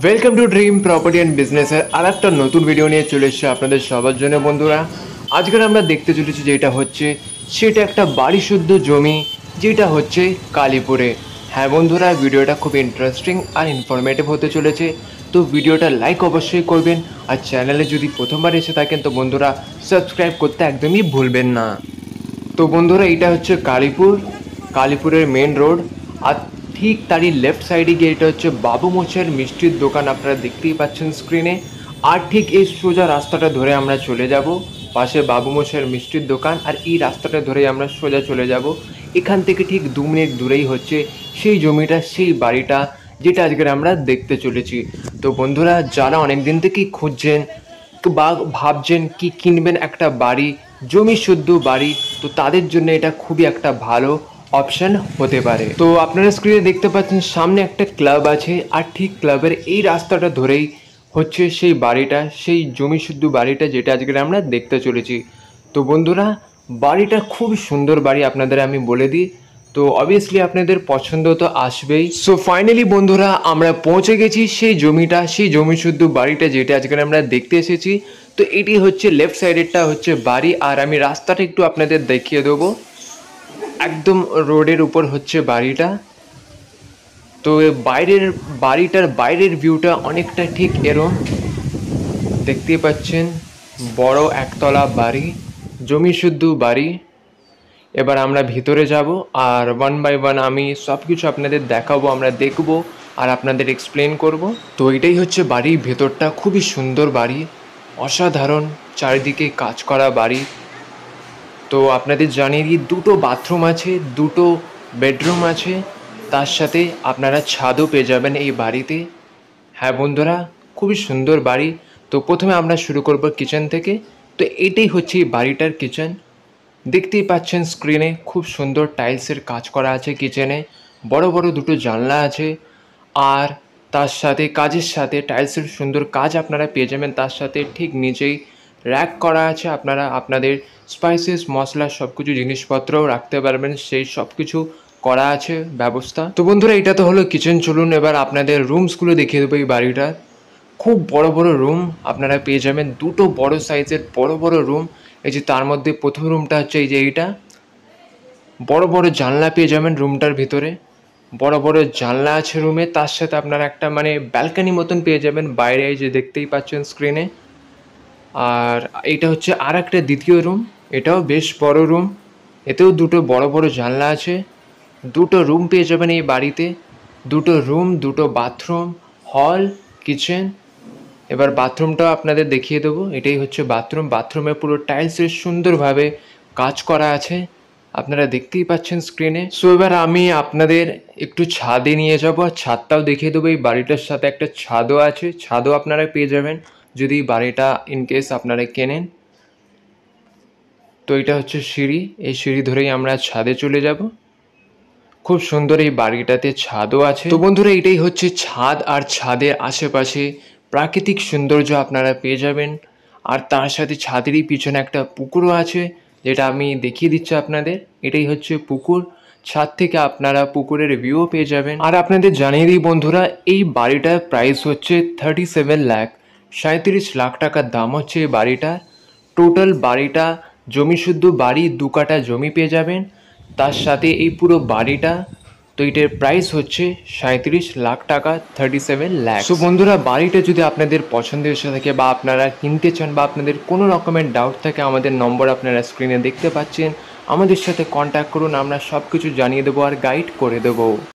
Welcome to dream property and বিজনেসের আর একটা নতুন ভিডিও নিয়ে চলে এসেছে আপনাদের সবার জন্য বন্ধুরা। আজকের আমরা দেখতে চলেছি যেটা হচ্ছে সেটা একটা বাড়ি শুদ্ধ জমি, যেটা হচ্ছে কালীপুরে। হ্যাঁ বন্ধুরা, ভিডিওটা খুব ইন্টারেস্টিং আর ইনফরমেটিভ হতে চলেছে, তো ভিডিওটা লাইক অবশ্যই করবেন। আর চ্যানেলে যদি প্রথমবার এসে থাকেন তো বন্ধুরা সাবস্ক্রাইব করতে একদমই ভুলবেন না। তো বন্ধুরা, এটা হচ্ছে কালীপুরের মেন রোড। আর ঠিক তারই লেফট সাইডে গিয়ে এটা হচ্ছে বাবু মোচের মিষ্টির দোকান, আপনারা দেখতেই পাচ্ছেন স্ক্রিনে। আর ঠিক এই সোজা রাস্তাটা ধরে আমরা চলে যাব, পাশে বাবু মোচের মিষ্টির দোকান, আর এই রাস্তাটা ধরে আমরা সোজা চলে যাব। এখান থেকে ঠিক 2 মিনিট দূরেই হচ্ছে সেই জমিটা, সেই বাড়িটা যেটা আজকের আমরা দেখতে চলেছি। তো বন্ধুরা, যারা অনেক দিন থেকেই খুঁজছেন বা ভাবছেন কি কিনবেন একটা বাড়ি, জমি শুদ্ধ বাড়ি, তো তাদের জন্য এটা খুবই একটা ভালো অপশন হতে পারে। তো আপনারা স্ক্রিনে দেখতে পাচ্ছেন সামনে একটা ক্লাব আছে, আর ঠিক ক্লাবের এই রাস্তাটা ধরেই হচ্ছে সেই বাড়িটা, সেই জমি শুদ্ধ বাড়িটা যেটা আজকে আমরা দেখতে চলেছি। তো বন্ধুরা, বাড়িটা খুব সুন্দর বাড়ি, আপনাদের আমি বলে দিই। তো অবভিয়াসলি আপনাদের পছন্দ তো আসবেই। সো ফাইনালি বন্ধুরা, আমরা পৌঁছে গেছি সেই জমিটা, সেই জমি শুদ্ধ বাড়িটা যেটা আজকে আমরা দেখতে এসেছি। তো এটি হচ্ছে লেফট সাইডেরটা হচ্ছে বাড়ি, আর আমি রাস্তাটা একটু আপনাদের দেখিয়ে দেবো। একদম রোডের উপর হচ্ছে বাড়িটা। তো বাড়িটার বাইরের ভিউটা অনেকটা ঠিক এরম দেখতেই পাচ্ছেন, বড় একতলা বাড়ি, জমি শুদ্ধ বাড়ি। এবার আমরা ভিতরে যাব আর 1 বাই 1 আমি সব কিছু আপনাদের দেখাবো, আমরা দেখব আর আপনাদের এক্সপ্লেন করব। তো এটাই হচ্ছে বাড়ির ভেতরটা, খুবই সুন্দর বাড়ি, অসাধারণ, চারিদিকে কাজ করা বাড়ি। তো আপনাদের জানিয়ে দিই, 2টো বাথরুম আছে, 2টো বেডরুম আছে, তার সাথে আপনারা ছাদও পেয়ে যাবেন এই বাড়িতে। হ্যাঁ বন্ধুরা, খুবই সুন্দর বাড়ি। তো প্রথমে আমরা শুরু করব কিচেন থেকে। তো এটাই হচ্ছে এই বাড়িটার কিচেন, দেখতেই পাচ্ছেন স্ক্রিনে, খুব সুন্দর টাইলসের কাজ করা আছে কিচেনে, বড় বড় 2টো জানলা আছে। আর তার সাথে কাজের সাথে টাইলসের সুন্দর কাজ আপনারা পেয়ে যাবেন, তার সাথে ঠিক নিচেই র্যাক করা আছে, আপনারা আপনাদের স্পাইসেস মশলা সব কিছু জিনিসপত্রও রাখতে পারবেন, সেই সব কিছু করা আছে ব্যবস্থা। তো বন্ধুরা, এটা তো হলো কিচেন। চলুন এবার আপনাদের রুমসগুলো দেখিয়ে দেবো এই বাড়িটার। খুব বড় বড় রুম আপনারা পেয়ে যাবেন, 2টো বড় সাইজের বড় বড় রুম। এই যে তার মধ্যে প্রথম রুমটা হচ্ছে এই যে এইটা, বড় বড় জানলা পেয়ে যাবেন রুমটার ভিতরে, বড় বড় জানলা আছে রুমে, তার সাথে আপনারা একটা মানে ব্যালকানি মতন পেয়ে যাবেন বাইরে, এই যে দেখতেই পাচ্ছেন স্ক্রিনে। আর এইটা হচ্ছে আর একটা দ্বিতীয় রুম, এটাও বেশ বড় রুম, এতেও 2টো বড় বড় জানলা আছে। 2টো রুম পেয়ে যাবেন এই বাড়িতে, 2টো রুম, 2টো বাথরুম, হল, কিচেন। এবার বাথরুমটাও আপনাদের দেখিয়ে দেবো, এটাই হচ্ছে বাথরুম। বাথরুমে পুরো টাইলসের সুন্দরভাবে কাজ করা আছে, আপনারা দেখতেই পাচ্ছেন স্ক্রিনে। সো এবার আমি আপনাদের একটু ছাদে নিয়ে যাবো, আর ছাদটাও দেখিয়ে দেবো। এই বাড়িটার সাথে একটা ছাদও আছে, ছাদও আপনারা পেয়ে যাবেন যদি বাড়িটা ইনকেস আপনারা কেনেন। তো এটা হচ্ছে সিঁড়ি, এই সিঁড়ি ধরেই আমরা ছাদে চলে যাব। খুব সুন্দর এই বাড়িটাতে ছাদও আছে। তো বন্ধুরা, এটাই হচ্ছে ছাদ, আর ছাদের আশেপাশে প্রাকৃতিক সৌন্দর্য আপনারা পেয়ে যাবেন। আর তার সাথে ছাদেরই পিছনে একটা পুকুরও আছে, যেটা আমি দেখিয়ে দিচ্ছি আপনাদের। এটাই হচ্ছে পুকুর, ছাদ থেকে আপনারা পুকুরের ভিউও পেয়ে যাবেন। আর আপনাদের জানিয়ে দিই বন্ধুরা, এই বাড়িটার প্রাইস হচ্ছে 37 লাখ, 37 লাখ টাকার দাম হচ্ছে এই বাড়িটার। টোটাল বাড়িটা জমি শুদ্ধ বাড়ি, 2 কাঠা জমি পেয়ে যাবেন, তার সাথে এই পুরো বাড়িটা। তো এটার প্রাইস হচ্ছে 37 লাখ টাকা, 37 লাখ। সো বন্ধুরা, বাড়িটা যদি আপনাদের পছন্দের এসে থাকে বা আপনারা কিনতে চান বা আপনাদের কোনো রকমের ডাউট থাকে, আমাদের নম্বর আপনারা স্ক্রিনে দেখতে পাচ্ছেন, আমাদের সাথে কন্ট্যাক্ট করুন, আমরা সব কিছু জানিয়ে দেবো আর গাইড করে দেবো।